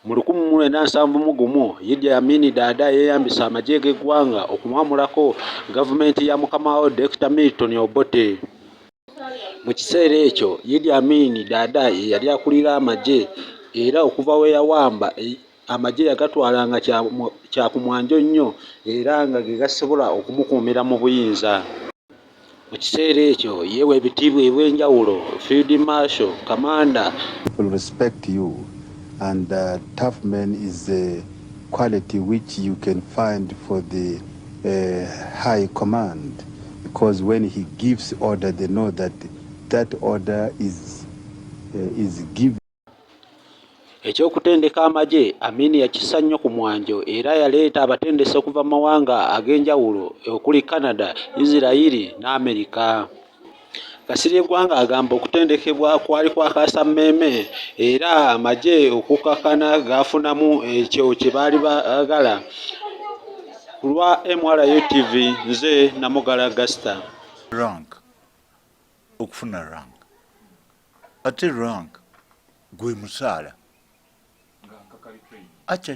Mu 1971 Idi Amin Dada yeeyambisa amagye g'eggwanga okumwamulako gavumenti ya mukama we Dr. Milton Obote. Mu kiseera ekyo Idi Amin Dada ye yali akulira amagye era okuva we yawamba amagye yagatwalanga kya ku mwanjo nnyo era nga ge gasobola okumukuumira mu buyinza. Mu kiseera ekyo yeewa ebitiibwa eby'enjawulo Field Marshal, Commander. People respect you, and tough man is a quality which you can find for the high command, because when he gives order they know that that order is given. Ekyokutendeka amagye Amin yakissa nnyo ku mwanjo era yaleeta abatendesi okuva mu mawanga ag'enjawulo okuli Canada, Israel n'Amerika. Kasirye Gwanga agamba okutendekebwa kwali kwakaasa mmeeme era amagye okukakana gaafunamu ekyo kye baali baagala. Ku lwa MRU TV nze Namugala Gasta. Rank okufuna rank ate rank gwe musaala acha